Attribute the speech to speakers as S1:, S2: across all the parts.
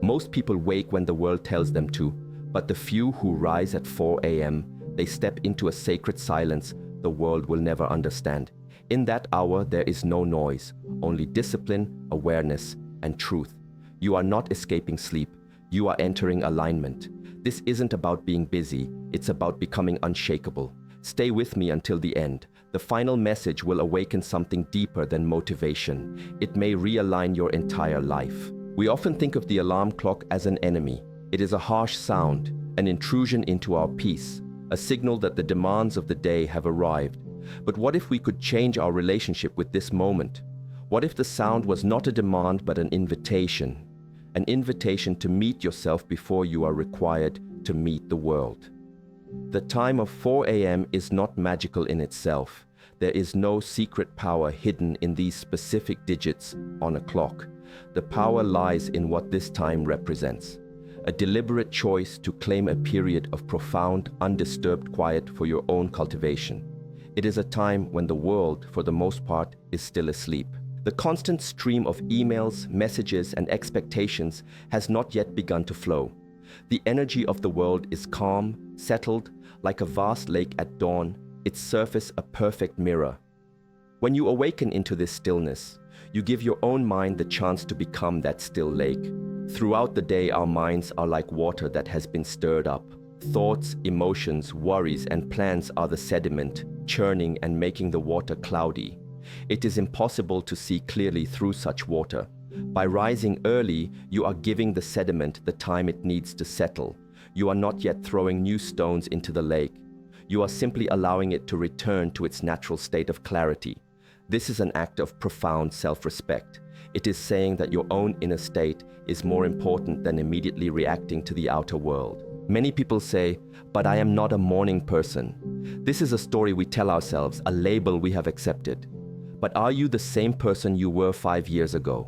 S1: Most people wake when the world tells them to, but the few who rise at 4 a.m., they step into a sacred silence the world will never understand. In that hour, there is no noise, only discipline, awareness, and truth. You are not escaping sleep. You are entering alignment. This isn't about being busy. It's about becoming unshakable. Stay with me until the end. The final message will awaken something deeper than motivation. It may realign your entire life. We often think of the alarm clock as an enemy. It is a harsh sound, an intrusion into our peace, a signal that the demands of the day have arrived. But what if we could change our relationship with this moment? What if the sound was not a demand but an invitation? An invitation to meet yourself before you are required to meet the world. The time of 4 a.m. is not magical in itself. There is no secret power hidden in these specific digits on a clock. The power lies in what this time represents. A deliberate choice to claim a period of profound, undisturbed quiet for your own cultivation. It is a time when the world, for the most part, is still asleep. The constant stream of emails, messages, and expectations has not yet begun to flow. The energy of the world is calm, settled, like a vast lake at dawn, its surface a perfect mirror. When you awaken into this stillness, you give your own mind the chance to become that still lake. Throughout the day, our minds are like water that has been stirred up. Thoughts, emotions, worries, and plans are the sediment, churning and making the water cloudy. It is impossible to see clearly through such water. By rising early, you are giving the sediment the time it needs to settle. You are not yet throwing new stones into the lake. You are simply allowing it to return to its natural state of clarity. This is an act of profound self-respect. It is saying that your own inner state is more important than immediately reacting to the outer world. Many people say, "But I am not a morning person." This is a story we tell ourselves, a label we have accepted. But are you the same person you were 5 years ago?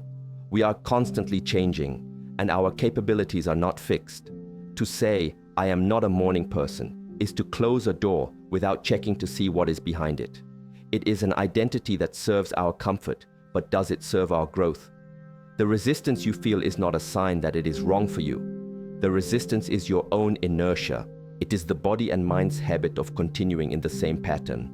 S1: We are constantly changing, and our capabilities are not fixed. To say, "I am not a morning person," is to close a door without checking to see what is behind it. It is an identity that serves our comfort, but does it serve our growth? The resistance you feel is not a sign that it is wrong for you. The resistance is your own inertia. It is the body and mind's habit of continuing in the same pattern.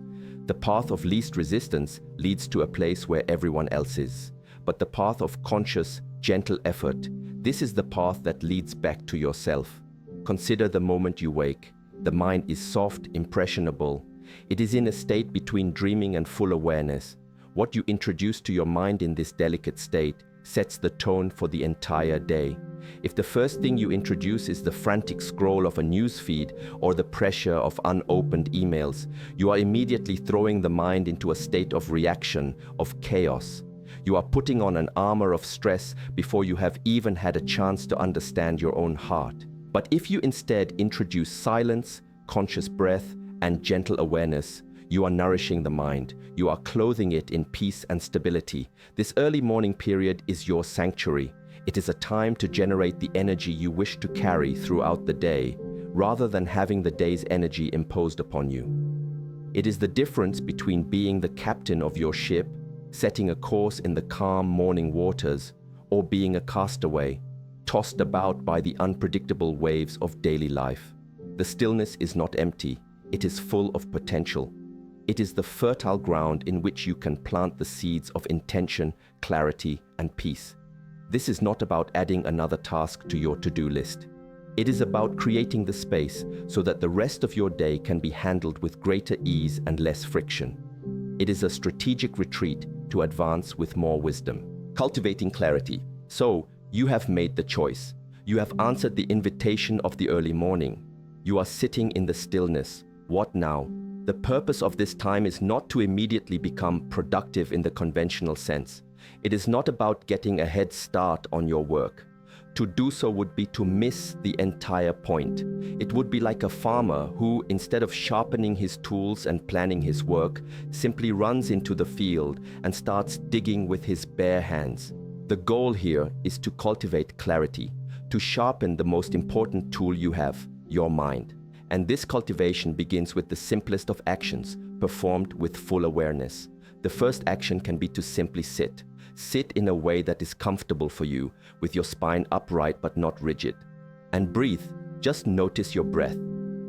S1: The path of least resistance leads to a place where everyone else is. But the path of conscious, gentle effort, this is the path that leads back to yourself. Consider the moment you wake. The mind is soft, impressionable. It is in a state between dreaming and full awareness. What you introduce to your mind in this delicate state sets the tone for the entire day. If the first thing you introduce is the frantic scroll of a news feed or the pressure of unopened emails, you are immediately throwing the mind into a state of reaction, of chaos. You are putting on an armor of stress before you have even had a chance to understand your own heart. But if you instead introduce silence, conscious breath, and gentle awareness, you are nourishing the mind. You are clothing it in peace and stability. This early morning period is your sanctuary. It is a time to generate the energy you wish to carry throughout the day, rather than having the day's energy imposed upon you. It is the difference between being the captain of your ship, setting a course in the calm morning waters, or being a castaway, tossed about by the unpredictable waves of daily life. The stillness is not empty. It is full of potential. It is the fertile ground in which you can plant the seeds of intention, clarity, and peace. This is not about adding another task to your to-do list. It is about creating the space so that the rest of your day can be handled with greater ease and less friction. It is a strategic retreat to advance with more wisdom. Cultivating clarity. So, you have made the choice. You have answered the invitation of the early morning. You are sitting in the stillness. What now? The purpose of this time is not to immediately become productive in the conventional sense. It is not about getting a head start on your work. To do so would be to miss the entire point. It would be like a farmer who, instead of sharpening his tools and planning his work, simply runs into the field and starts digging with his bare hands. The goal here is to cultivate clarity, to sharpen the most important tool you have, your mind. And this cultivation begins with the simplest of actions, performed with full awareness. The first action can be to simply sit. Sit in a way that is comfortable for you, with your spine upright but not rigid. And breathe. Just notice your breath.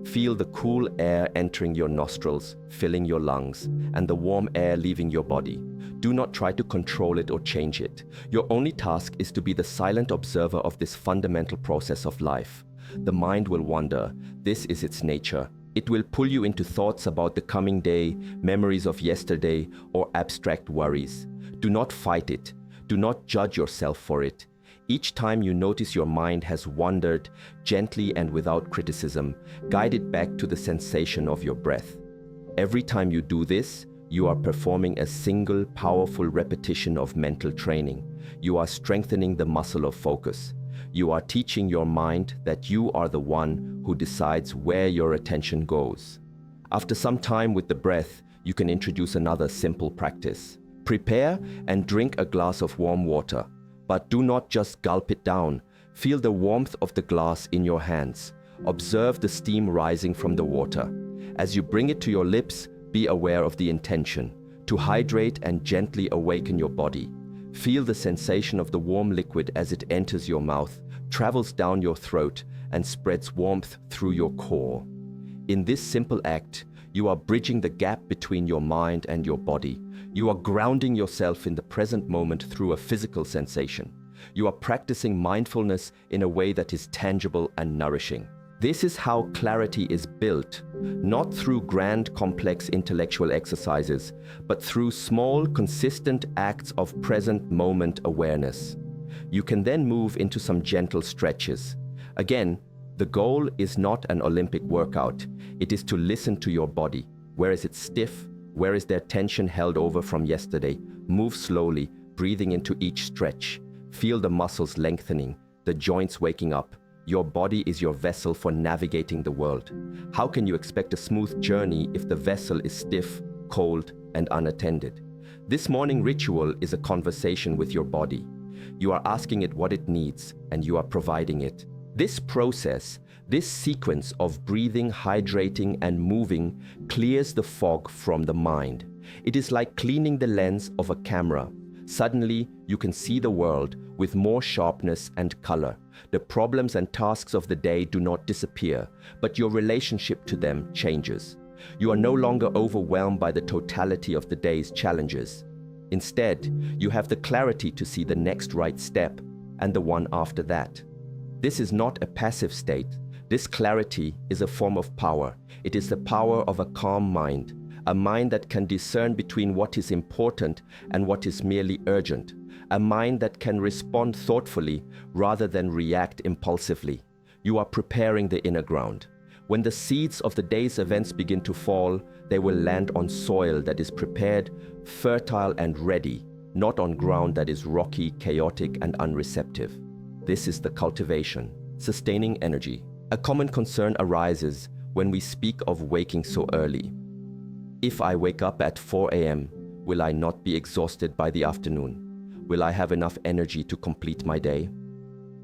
S1: Feel the cool air entering your nostrils, filling your lungs, and the warm air leaving your body. Do not try to control it or change it. Your only task is to be the silent observer of this fundamental process of life. The mind will wander. This is its nature. It will pull you into thoughts about the coming day, memories of yesterday, or abstract worries. Do not fight it. Do not judge yourself for it. Each time you notice your mind has wandered, gently and without criticism, guide it back to the sensation of your breath. Every time you do this, you are performing a single, powerful repetition of mental training. You are strengthening the muscle of focus. You are teaching your mind that you are the one who decides where your attention goes. After some time with the breath, you can introduce another simple practice. Prepare and drink a glass of warm water. But do not just gulp it down. Feel the warmth of the glass in your hands. Observe the steam rising from the water. As you bring it to your lips, be aware of the intention to hydrate and gently awaken your body. Feel the sensation of the warm liquid as it enters your mouth, travels down your throat, and spreads warmth through your core. In this simple act, you are bridging the gap between your mind and your body. You are grounding yourself in the present moment through a physical sensation. You are practicing mindfulness in a way that is tangible and nourishing. This is how clarity is built, not through grand, complex intellectual exercises, but through small, consistent acts of present moment awareness. You can then move into some gentle stretches. Again, the goal is not an Olympic workout. It is to listen to your body. Where is it stiff? Where is there tension held over from yesterday? Move slowly, breathing into each stretch. Feel the muscles lengthening, the joints waking up. Your body is your vessel for navigating the world. How can you expect a smooth journey if the vessel is stiff, cold, and unattended? This morning ritual is a conversation with your body. You are asking it what it needs, and you are providing it. This process, this sequence of breathing, hydrating, and moving clears the fog from the mind. It is like cleaning the lens of a camera. Suddenly, you can see the world with more sharpness and color. The problems and tasks of the day do not disappear, but your relationship to them changes. You are no longer overwhelmed by the totality of the day's challenges. Instead, you have the clarity to see the next right step and the one after that. This is not a passive state. This clarity is a form of power. It is the power of a calm mind, a mind that can discern between what is important and what is merely urgent, a mind that can respond thoughtfully rather than react impulsively. You are preparing the inner ground. When the seeds of the day's events begin to fall, they will land on soil that is prepared, fertile and ready, not on ground that is rocky, chaotic and unreceptive. This is the cultivation, sustaining energy. A common concern arises when we speak of waking so early. If I wake up at 4 a.m., will I not be exhausted by the afternoon? Will I have enough energy to complete my day?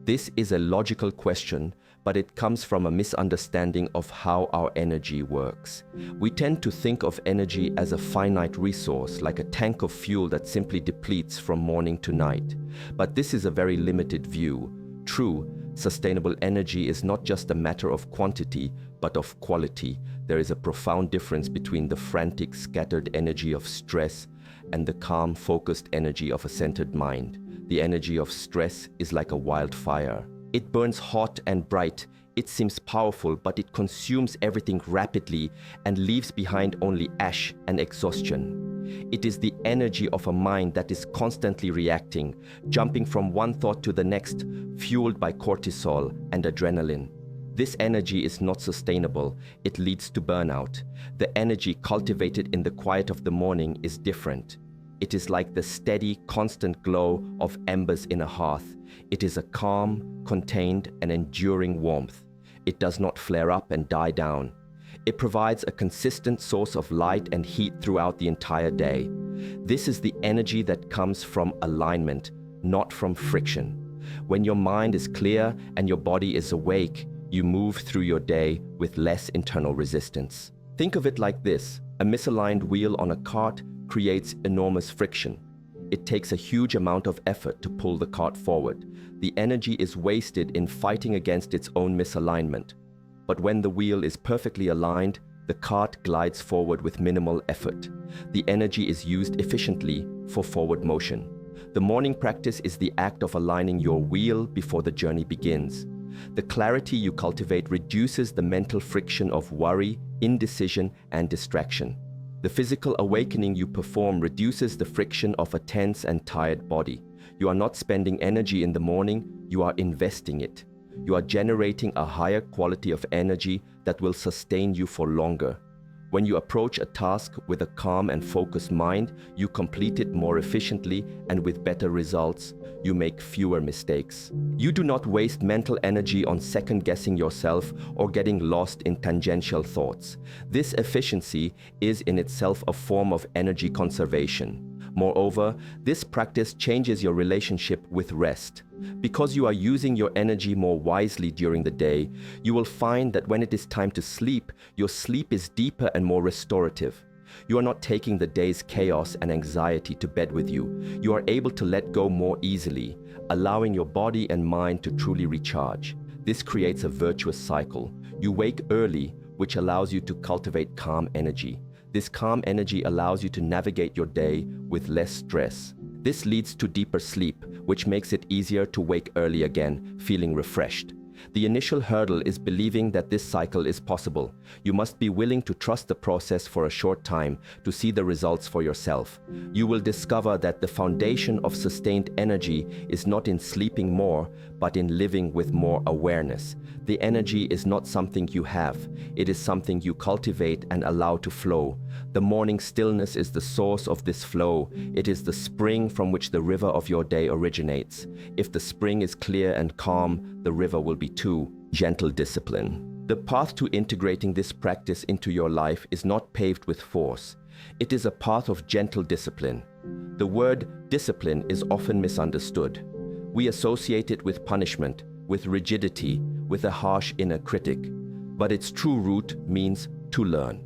S1: This is a logical question, but it comes from a misunderstanding of how our energy works. We tend to think of energy as a finite resource, like a tank of fuel that simply depletes from morning to night. But this is a very limited view. True, sustainable energy is not just a matter of quantity, but of quality. There is a profound difference between the frantic, scattered energy of stress and the calm, focused energy of a centered mind. The energy of stress is like a wildfire. It burns hot and bright. It seems powerful, but it consumes everything rapidly and leaves behind only ash and exhaustion. It is the energy of a mind that is constantly reacting, jumping from one thought to the next, fueled by cortisol and adrenaline. This energy is not sustainable. It leads to burnout. The energy cultivated in the quiet of the morning is different. It is like the steady, constant glow of embers in a hearth. It is a calm, contained, and enduring warmth. It does not flare up and die down. It provides a consistent source of light and heat throughout the entire day. This is the energy that comes from alignment, not from friction. When your mind is clear and your body is awake, you move through your day with less internal resistance. Think of it like this: a misaligned wheel on a cart creates enormous friction. It takes a huge amount of effort to pull the cart forward. The energy is wasted in fighting against its own misalignment. But when the wheel is perfectly aligned, the cart glides forward with minimal effort. The energy is used efficiently for forward motion. The morning practice is the act of aligning your wheel before the journey begins. The clarity you cultivate reduces the mental friction of worry, indecision, and distraction. The physical awakening you perform reduces the friction of a tense and tired body. You are not spending energy in the morning, you are investing it. You are generating a higher quality of energy that will sustain you for longer. When you approach a task with a calm and focused mind, you complete it more efficiently and with better results. You make fewer mistakes. You do not waste mental energy on second-guessing yourself or getting lost in tangential thoughts. This efficiency is in itself a form of energy conservation. Moreover, this practice changes your relationship with rest. Because you are using your energy more wisely during the day, you will find that when it is time to sleep, your sleep is deeper and more restorative. You are not taking the day's chaos and anxiety to bed with you. You are able to let go more easily, allowing your body and mind to truly recharge. This creates a virtuous cycle. You wake early, which allows you to cultivate calm energy. This calm energy allows you to navigate your day with less stress. This leads to deeper sleep, which makes it easier to wake early again, feeling refreshed. The initial hurdle is believing that this cycle is possible. You must be willing to trust the process for a short time to see the results for yourself. You will discover that the foundation of sustained energy is not in sleeping more, but in living with more awareness. The energy is not something you have. It is something you cultivate and allow to flow. The morning stillness is the source of this flow. It is the spring from which the river of your day originates. If the spring is clear and calm, the river will be too. Gentle discipline. The path to integrating this practice into your life is not paved with force. It is a path of gentle discipline. The word discipline is often misunderstood. We associate it with punishment, with rigidity, with a harsh inner critic. But its true root means to learn.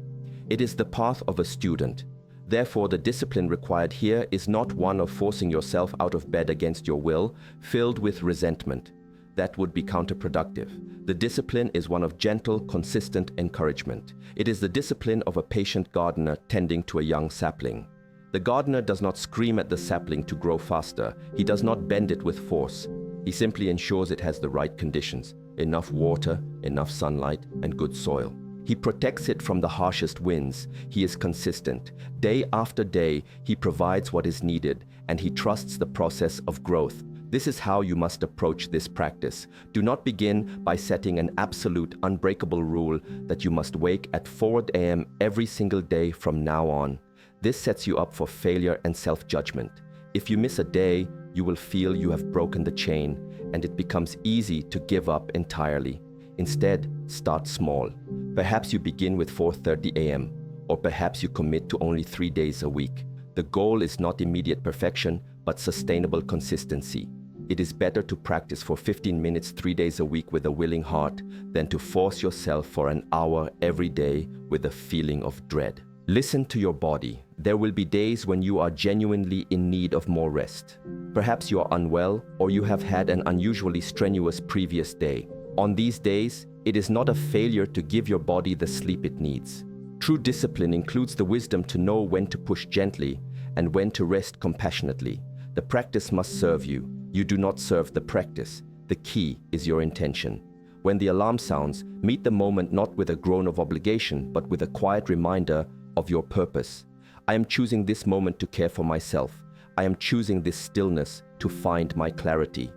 S1: It is the path of a student. Therefore, the discipline required here is not one of forcing yourself out of bed against your will, filled with resentment. That would be counterproductive. The discipline is one of gentle, consistent encouragement. It is the discipline of a patient gardener tending to a young sapling. The gardener does not scream at the sapling to grow faster. He does not bend it with force. He simply ensures it has the right conditions, enough water, enough sunlight, and good soil. He protects it from the harshest winds. He is consistent. Day after day, he provides what is needed, and he trusts the process of growth. This is how you must approach this practice. Do not begin by setting an absolute, unbreakable rule that you must wake at 4 a.m. every single day from now on. This sets you up for failure and self-judgment. If you miss a day, you will feel you have broken the chain, and it becomes easy to give up entirely. Instead, start small. Perhaps you begin with 4:30 a.m., or perhaps you commit to only 3 days a week. The goal is not immediate perfection, but sustainable consistency. It is better to practice for 15 minutes 3 days a week with a willing heart than to force yourself for an hour every day with a feeling of dread. Listen to your body. There will be days when you are genuinely in need of more rest. Perhaps you are unwell or you have had an unusually strenuous previous day. On these days, it is not a failure to give your body the sleep it needs. True discipline includes the wisdom to know when to push gently and when to rest compassionately. The practice must serve you. You do not serve the practice. The key is your intention. When the alarm sounds, meet the moment not with a groan of obligation, but with a quiet reminder of your purpose. I am choosing this moment to care for myself. I am choosing this stillness to find my clarity.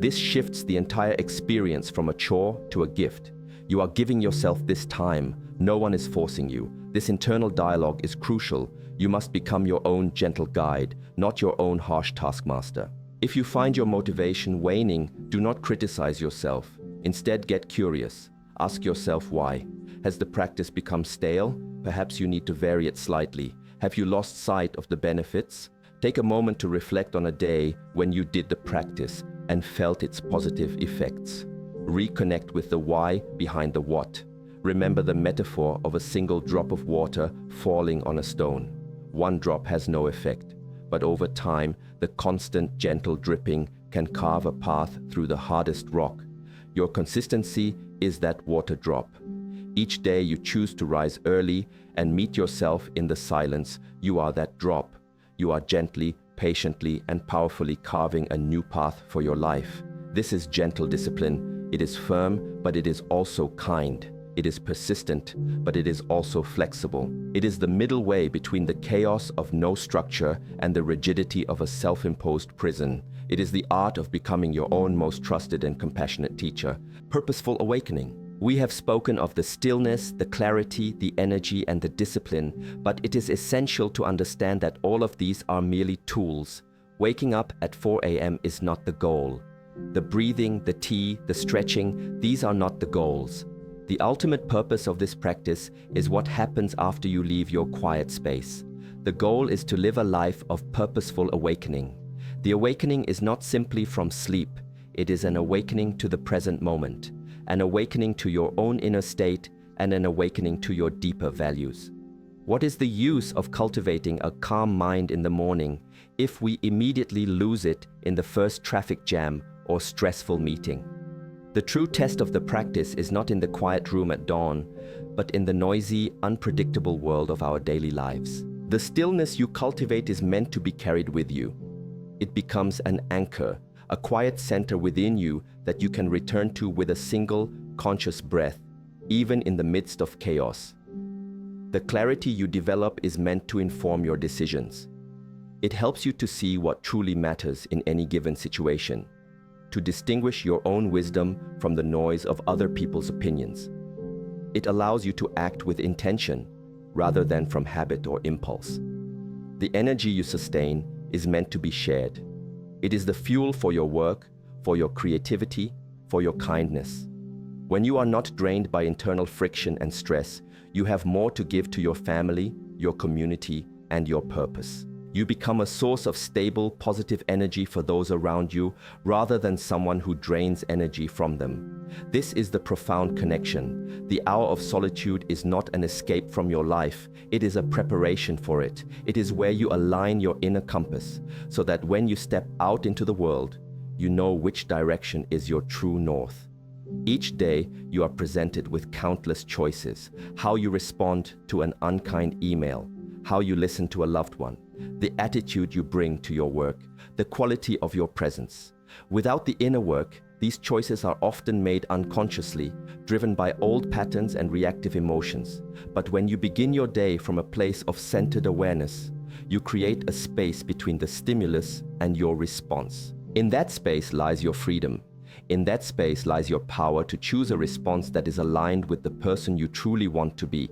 S1: This shifts the entire experience from a chore to a gift. You are giving yourself this time. No one is forcing you. This internal dialogue is crucial. You must become your own gentle guide, not your own harsh taskmaster. If you find your motivation waning, do not criticize yourself. Instead, get curious. Ask yourself why. Has the practice become stale? Perhaps you need to vary it slightly. Have you lost sight of the benefits? Take a moment to reflect on a day when you did the practice and felt its positive effects. Reconnect with the why behind the what. Remember the metaphor of a single drop of water falling on a stone. One drop has no effect, but over time, the constant, gentle dripping can carve a path through the hardest rock. Your consistency is that water drop. Each day you choose to rise early and meet yourself in the silence. You are that drop. You are gently, patiently, and powerfully carving a new path for your life. This is gentle discipline. It is firm, but it is also kind. It is persistent, but it is also flexible. It is the middle way between the chaos of no structure and the rigidity of a self-imposed prison. It is the art of becoming your own most trusted and compassionate teacher. Purposeful awakening. We have spoken of the stillness, the clarity, the energy, and the discipline, but it is essential to understand that all of these are merely tools. Waking up at 4 a.m. is not the goal. The breathing, the tea, the stretching, these are not the goals. The ultimate purpose of this practice is what happens after you leave your quiet space. The goal is to live a life of purposeful awakening. The awakening is not simply from sleep. It is an awakening to the present moment, an awakening to your own inner state, and an awakening to your deeper values. What is the use of cultivating a calm mind in the morning if we immediately lose it in the first traffic jam or stressful meeting? The true test of the practice is not in the quiet room at dawn, but in the noisy, unpredictable world of our daily lives. The stillness you cultivate is meant to be carried with you. It becomes an anchor, a quiet center within you that you can return to with a single, conscious breath, even in the midst of chaos. The clarity you develop is meant to inform your decisions. It helps you to see what truly matters in any given situation, to distinguish your own wisdom from the noise of other people's opinions. It allows you to act with intention rather than from habit or impulse. The energy you sustain is meant to be shared. It is the fuel for your work, for your creativity, for your kindness. When you are not drained by internal friction and stress, you have more to give to your family, your community, and your purpose. You become a source of stable, positive energy for those around you, rather than someone who drains energy from them. This is the profound connection. The hour of solitude is not an escape from your life. It is a preparation for it. It is where you align your inner compass, so that when you step out into the world, you know which direction is your true north. Each day, you are presented with countless choices: how you respond to an unkind email, how you listen to a loved one, the attitude you bring to your work, the quality of your presence. Without the inner work, these choices are often made unconsciously, driven by old patterns and reactive emotions. But when you begin your day from a place of centered awareness, you create a space between the stimulus and your response. In that space lies your freedom. In that space lies your power to choose a response that is aligned with the person you truly want to be.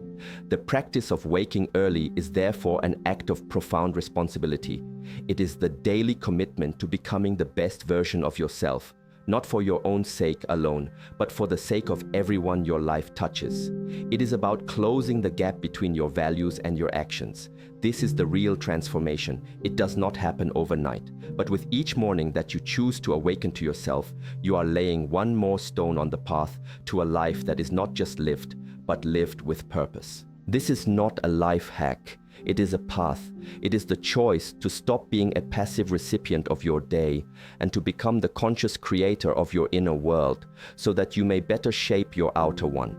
S1: The practice of waking early is therefore an act of profound responsibility. It is the daily commitment to becoming the best version of yourself, not for your own sake alone, but for the sake of everyone your life touches. It is about closing the gap between your values and your actions. This is the real transformation. It does not happen overnight, but with each morning that you choose to awaken to yourself, you are laying one more stone on the path to a life that is not just lived, but lived with purpose. This is not a life hack. It is a path. It is the choice to stop being a passive recipient of your day and to become the conscious creator of your inner world, so that you may better shape your outer one.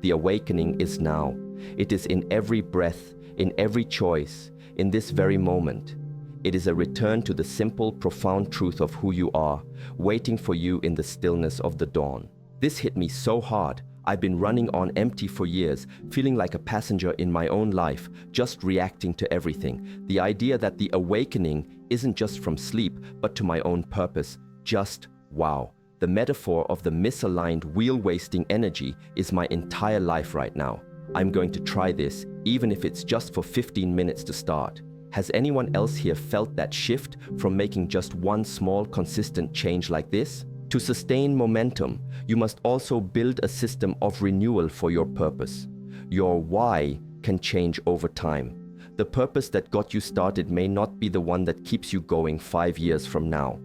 S1: The awakening is now. It is in every breath, in every choice, in this very moment. It is a return to the simple, profound truth of who you are, waiting for you in the stillness of the dawn. This hit me so hard. I've been running on empty for years, feeling like a passenger in my own life, just reacting to everything. The idea that the awakening isn't just from sleep, but to my own purpose. Just wow. The metaphor of the misaligned, wheel-wasting energy is my entire life right now. I'm going to try this, even if it's just for 15 minutes to start. Has anyone else here felt that shift from making just one small, consistent change like this? To sustain momentum, you must also build a system of renewal for your purpose. Your why can change over time. The purpose that got you started may not be the one that keeps you going 5 years from now.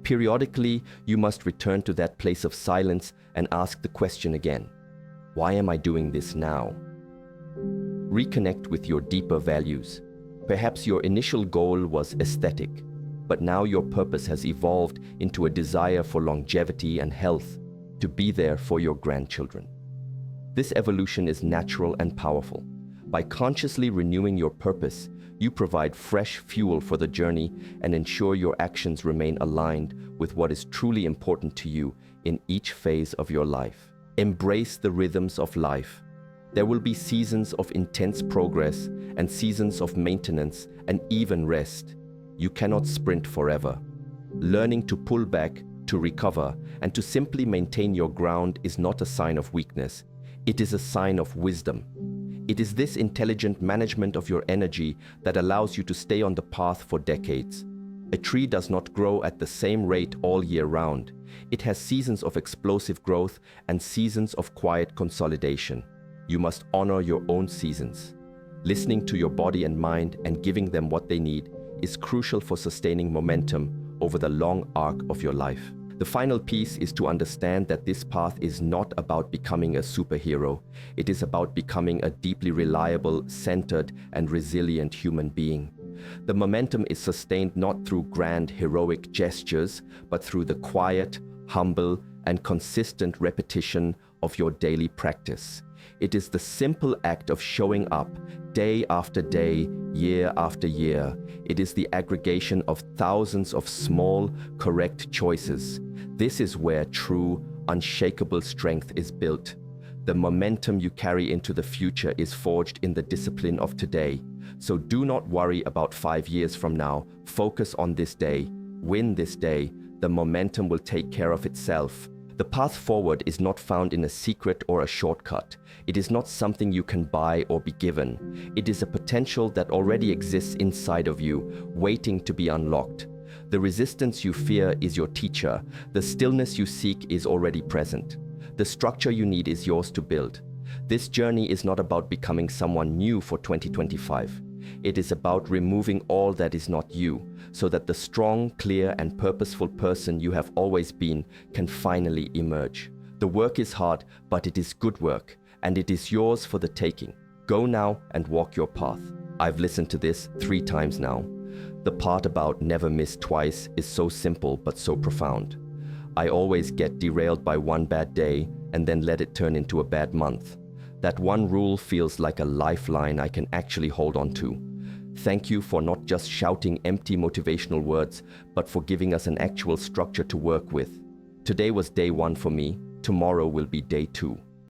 S1: Periodically, you must return to that place of silence and ask the question again: why am I doing this now? Reconnect with your deeper values. Perhaps your initial goal was aesthetic, but now your purpose has evolved into a desire for longevity and health, to be there for your grandchildren. This evolution is natural and powerful. By consciously renewing your purpose, you provide fresh fuel for the journey and ensure your actions remain aligned with what is truly important to you in each phase of your life. Embrace the rhythms of life. There will be seasons of intense progress and seasons of maintenance and even rest. You cannot sprint forever. Learning to pull back, to recover, and to simply maintain your ground is not a sign of weakness. It is a sign of wisdom. It is this intelligent management of your energy that allows you to stay on the path for decades. A tree does not grow at the same rate all year round. It has seasons of explosive growth and seasons of quiet consolidation. You must honor your own seasons. Listening to your body and mind and giving them what they need is crucial for sustaining momentum over the long arc of your life. The final piece is to understand that this path is not about becoming a superhero. It is about becoming a deeply reliable, centered, and resilient human being. The momentum is sustained not through grand, heroic gestures, but through the quiet, humble, and consistent repetition of your daily practice. It is the simple act of showing up day after day, year after year. It is the aggregation of thousands of small, correct choices. This is where true, unshakable strength is built. The momentum you carry into the future is forged in the discipline of today. So do not worry about 5 years from now. Focus on this day. Win this day. The momentum will take care of itself. The path forward is not found in a secret or a shortcut. It is not something you can buy or be given. It is a potential that already exists inside of you, waiting to be unlocked. The resistance you fear is your teacher. The stillness you seek is already present. The structure you need is yours to build. This journey is not about becoming someone new for 2025. It is about removing all that is not you, so that the strong, clear, and purposeful person you have always been can finally emerge. The work is hard, but it is good work, and it is yours for the taking. Go now and walk your path. I've listened to this 3 times now. The part about never miss twice is so simple but so profound. I always get derailed by one bad day and then let it turn into a bad month. That one rule feels like a lifeline I can actually hold on to. Thank you for not just shouting empty motivational words, but for giving us an actual structure to work with. Today was day 1 for me. Tomorrow will be day 2.